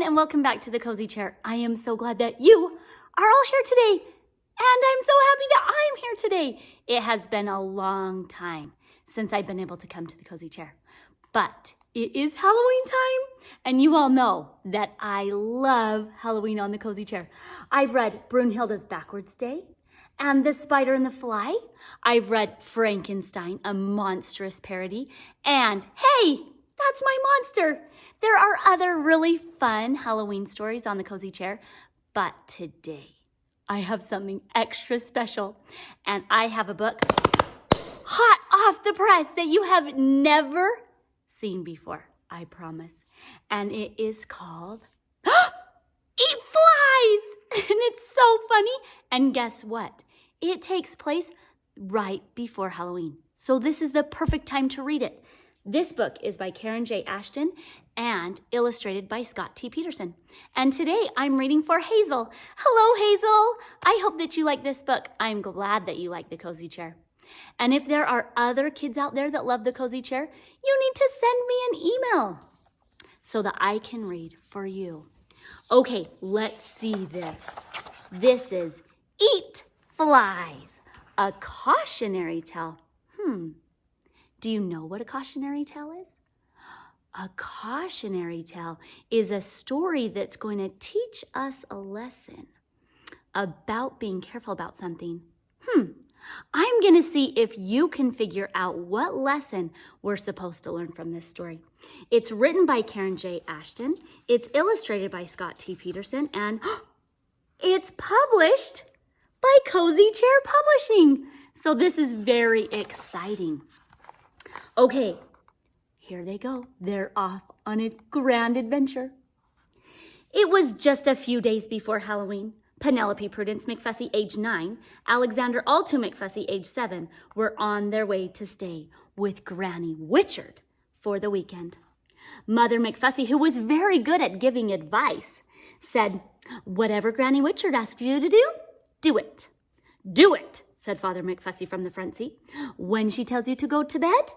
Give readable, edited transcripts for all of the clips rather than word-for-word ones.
and welcome back to the Cozy Chair. I am so glad that you are all here today, and I'm so happy that I'm here today. It has been a long time since I've been able to come to the Cozy Chair, but it is Halloween time, and you all know that I love Halloween on the Cozy Chair. I've read Brunhilde's Backwards Day and The Spider and the Fly. I've read Frankenstein, a monstrous parody, and hey, that's my monster. There are other really fun Halloween stories on the Cozy Chair, but today I have something extra special, and I have a book hot off the press that you have never seen before, I promise. And it is called Eat Flies! And it's so funny. And guess what? It takes place right before Halloween. So this is the perfect time to read it. This book is by Karen J. Ashton and illustrated by Scott T. Peterson. And today I'm reading for Hazel. Hello, Hazel. I hope that you like this book. I'm glad that you like the Cozy Chair. And if there are other kids out there that love the Cozy Chair, you need to send me an email so that I can read for you. Okay, let's see this. This is Eat Flies, a cautionary tale. Do you know what a cautionary tale is? A cautionary tale is a story that's going to teach us a lesson about being careful about something. I'm going to see if you can figure out what lesson we're supposed to learn from this story. It's written by Karen J. Ashton. It's illustrated by Scott T. Peterson, and it's published by Cozy Chair Publishing. So this is very exciting. Okay, here they go. They're off on a grand adventure. It was just a few days before Halloween. Penelope Prudence McFussy, age 9, Alexander Altoo McFussy, age 7, were on their way to stay with Granny Witchard for the weekend. Mother McFussy, who was very good at giving advice, said, "Whatever Granny Witchard asks you to do, do it." "Do it," said Father McFussy from the front seat. "When she tells you to go to bed,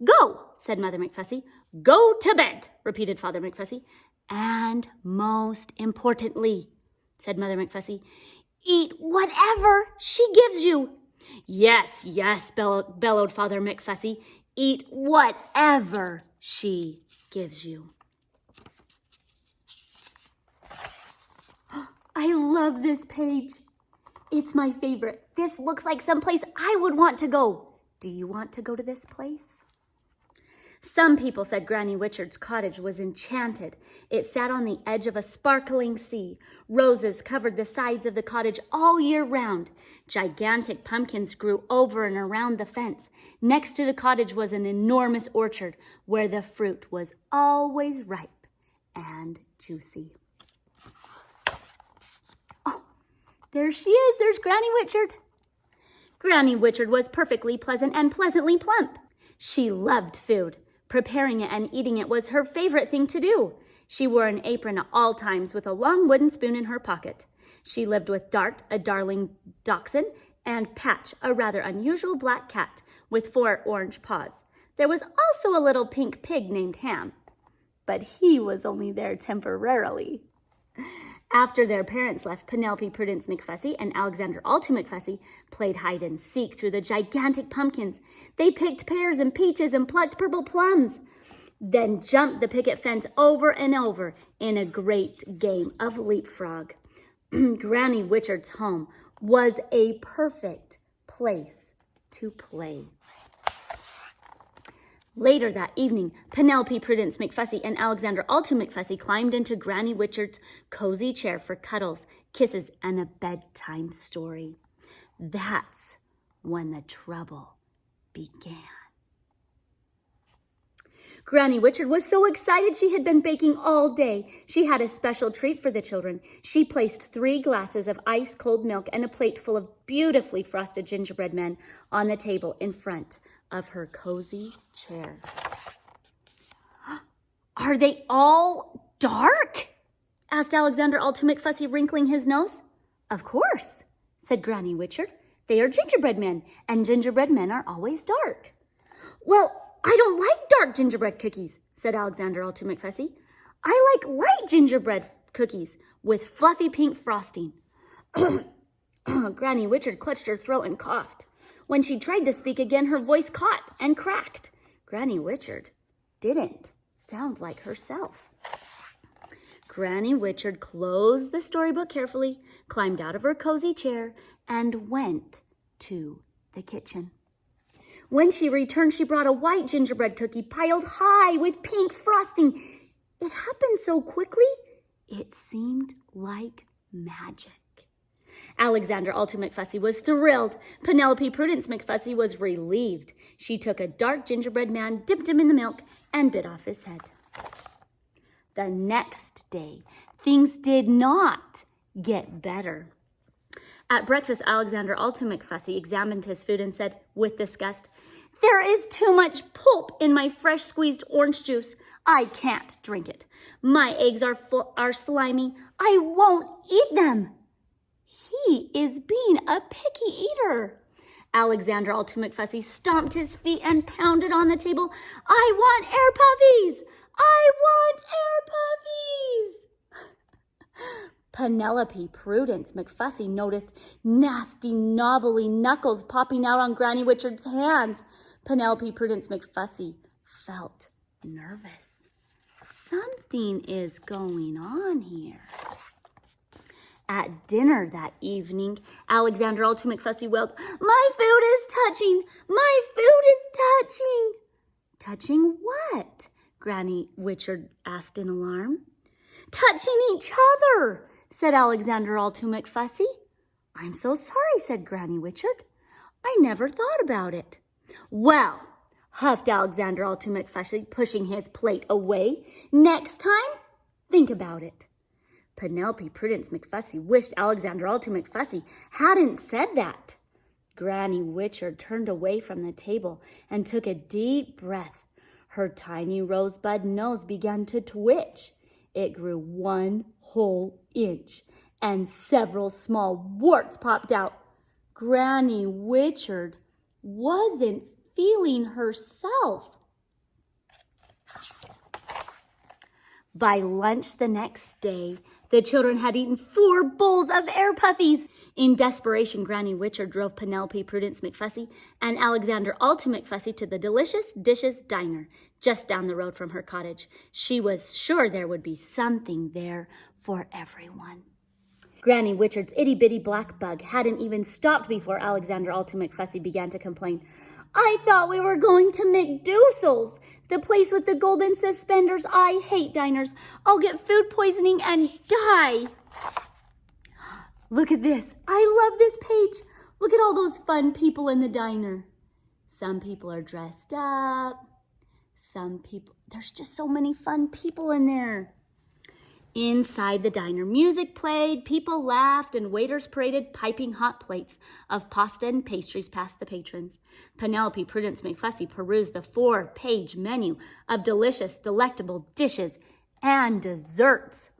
go," said Mother McFussy. "Go to bed," repeated Father McFussy. "And most importantly," said Mother McFussy, "eat whatever she gives you." "Yes, yes," bellowed Father McFussy. "Eat whatever she gives you." I love this page. It's my favorite. This looks like someplace I would want to go. Do you want to go to this place? Some people said Granny Witchard's cottage was enchanted. It sat on the edge of a sparkling sea. Roses covered the sides of the cottage all year round. Gigantic pumpkins grew over and around the fence. Next to the cottage was an enormous orchard where the fruit was always ripe and juicy. Oh, there she is. There's Granny Witchard. Granny Witchard was perfectly pleasant and pleasantly plump. She loved food. Preparing it and eating it was her favorite thing to do. She wore an apron at all times with a long wooden spoon in her pocket. She lived with Dart, a darling dachshund, and Patch, a rather unusual black cat with 4 orange paws. There was also a little pink pig named Ham, but he was only there temporarily. After their parents left, Penelope Prudence McFussy and Alexander Altoo McFussy played hide and seek through the gigantic pumpkins. They picked pears and peaches and plucked purple plums, then jumped the picket fence over and over in a great game of leapfrog. Granny Witchard's home was a perfect place to play. Later that evening, Penelope Prudence McFussy and Alexander Altoo McFussy climbed into Granny Witchard's cozy chair for cuddles, kisses, and a bedtime story. That's when the trouble began. Granny Witchard was so excited she had been baking all day. She had a special treat for the children. She placed 3 glasses of ice-cold milk and a plate full of beautifully frosted gingerbread men on the table in front of her cozy chair. "Are they all dark?" asked Alexander Altoo McFussy, wrinkling his nose. "Of course," said Granny Witchard. "They are gingerbread men, and gingerbread men are always dark." "Well, I don't like dark gingerbread cookies," said Alexander Altoo McFussy. I like light gingerbread cookies with fluffy pink frosting. Granny Witchard clutched her throat and coughed. When she tried to speak again, her voice caught and cracked. Granny Witchard didn't sound like herself. Granny Witchard closed the storybook carefully, climbed out of her cozy chair, and went to the kitchen. When she returned, she brought a white gingerbread cookie piled high with pink frosting. It happened so quickly, it seemed like magic. Alexander Altoo McFussy was thrilled. Penelope Prudence McFussy was relieved. She took a dark gingerbread man, dipped him in the milk, and bit off his head. The next day, things did not get better. At breakfast, Alexander Altoo McFussy examined his food and said, with disgust, "There is too much pulp in my fresh squeezed orange juice. I can't drink it. My eggs are slimy. I won't eat them." He is being a picky eater. Alexander Altoo McFussy stomped his feet and pounded on the table. "I want air puffies! I want air puffies!" Penelope Prudence McFussy noticed nasty, knobbly knuckles popping out on Granny Witchard's hands. Penelope Prudence McFussy felt nervous. Something is going on here. At dinner that evening, Alexander Altoo McFussy wailed, "My food is touching! My food is touching!" "Touching what?" Granny Witchard asked in alarm. "Touching each other," said Alexander Altoo McFussy. "I'm so sorry," said Granny Witchard. "I never thought about it." "Well," huffed Alexander Altoo McFussy, pushing his plate away, "next time, think about it." Penelope Prudence McFussy wished Alexander Altoo McFussy hadn't said that. Granny Witchard turned away from the table and took a deep breath. Her tiny rosebud nose began to twitch. It grew 1 whole inch, and several small warts popped out. Granny Witchard wasn't feeling herself. By lunch the next day, the children had eaten 4 bowls of air puffies. In desperation, Granny Witchard drove Penelope Prudence McFussy and Alexander Altoo McFussy to the Delicious Dishes Diner just down the road from her cottage. She was sure there would be something there for everyone. Granny Witchard's itty-bitty black bug hadn't even stopped before Alexander Altoo McFussy began to complain. "I thought we were going to McDougal's, the place with the golden suspenders. I hate diners. I'll get food poisoning and die." Look at this. I love this page. Look at all those fun people in the diner. Some people are dressed up. There's just so many fun people in there. Inside the diner, music played, people laughed, and waiters paraded piping hot plates of pasta and pastries past the patrons. Penelope Prudence McFussy perused the 4-page menu of delicious, delectable dishes and desserts.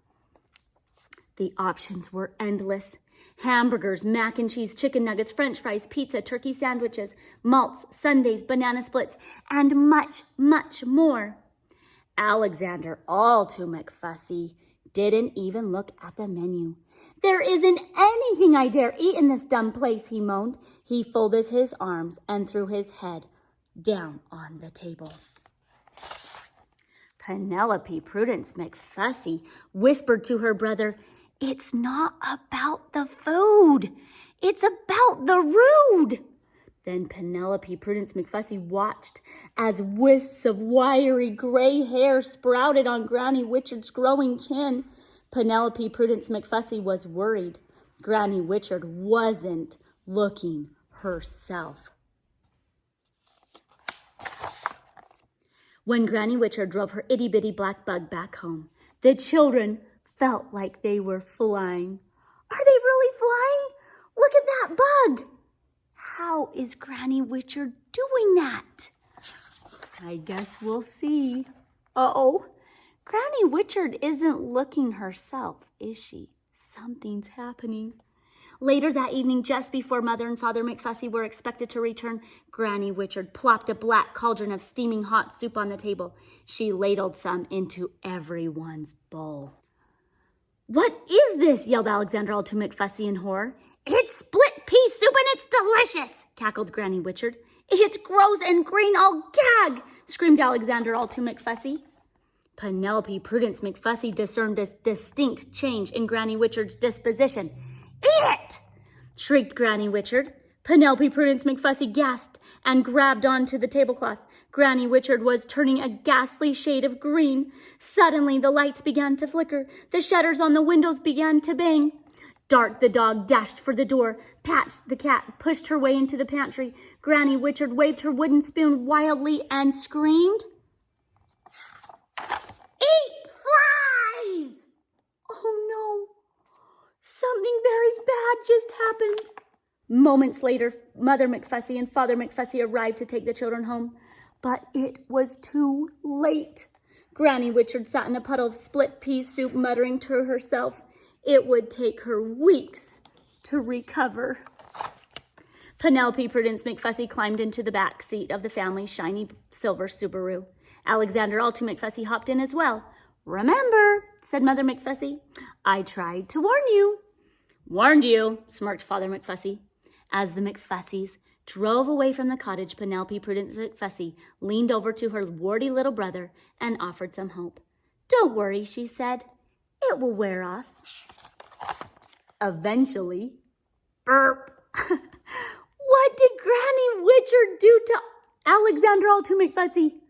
The options were endless. Hamburgers, mac and cheese, chicken nuggets, french fries, pizza, turkey sandwiches, malts, sundaes, banana splits, and much, much more. Alexander Altoo McFussy didn't even look at the menu. "There isn't anything I dare eat in this dumb place," he moaned. He folded his arms and threw his head down on the table. Penelope Prudence McFussy whispered to her brother, "It's not about the food. It's about the rude." Then Penelope Prudence McFussy watched as wisps of wiry gray hair sprouted on Granny Witchard's growing chin. Penelope Prudence McFussy was worried. Granny Witchard wasn't looking herself. When Granny Witchard drove her itty-bitty black bug back home, the children felt like they were flying. "Are they really flying? Look at that bug! How is Granny Witchard doing that?" I guess we'll see. Uh-oh. Granny Witchard isn't looking herself, is she? Something's happening. Later that evening, just before Mother and Father McFussy were expected to return, Granny Witchard plopped a black cauldron of steaming hot soup on the table. She ladled some into everyone's bowl. "What is this?" yelled Alexander Altoo McFussy in horror. "It's split pea soup and it's delicious," cackled Granny Witchard. "It's gross and green, I'll gag," screamed Alexander Altoo McFussy. Penelope Prudence McFussy discerned a distinct change in Granny Witchard's disposition. "Eat it!" shrieked Granny Witchard. Penelope Prudence McFussy gasped and grabbed onto the tablecloth. Granny Witchard was turning a ghastly shade of green. Suddenly, the lights began to flicker. The shutters on the windows began to bang. Dart the dog dashed for the door. Patch the cat pushed her way into the pantry. Granny Witchard waved her wooden spoon wildly and screamed, "Eat flies!" Oh no, something very bad just happened. Moments later, Mother McFussy and Father McFussy arrived to take the children home. But it was too late. Granny Witchard sat in a puddle of split pea soup, muttering to herself. It would take her weeks to recover. Penelope Prudence McFussy climbed into the back seat of the family's shiny silver Subaru. Alexander Altoo McFussy hopped in as well. "Remember," said Mother McFussy, "I tried to warn you." "Warned you," smirked Father McFussy. As the McFussys drove away from the cottage, Penelope Prudence McFussy leaned over to her warty little brother and offered some hope. "Don't worry," she said. "It will wear off. Eventually." Burp. What did Granny Witchard do to Alexander Altoo McFussy?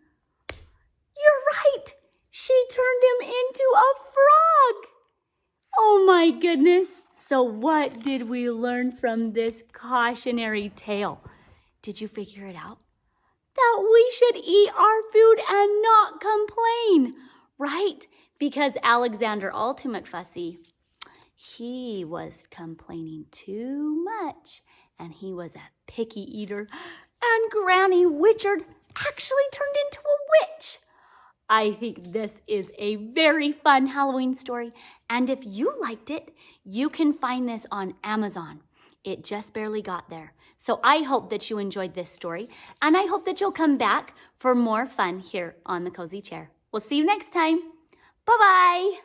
You're right. She turned him into a frog. Oh my goodness. So what did we learn from this cautionary tale? Did you figure it out? That we should eat our food and not complain, right? Because Alexander Altoo McFussy, he was complaining too much, and he was a picky eater, and Granny Witchard actually turned into a witch. I think this is a very fun Halloween story, and if you liked it, you can find this on Amazon. It just barely got there. So I hope that you enjoyed this story, and I hope that you'll come back for more fun here on the Cozy Chair. We'll see you next time. Bye-bye.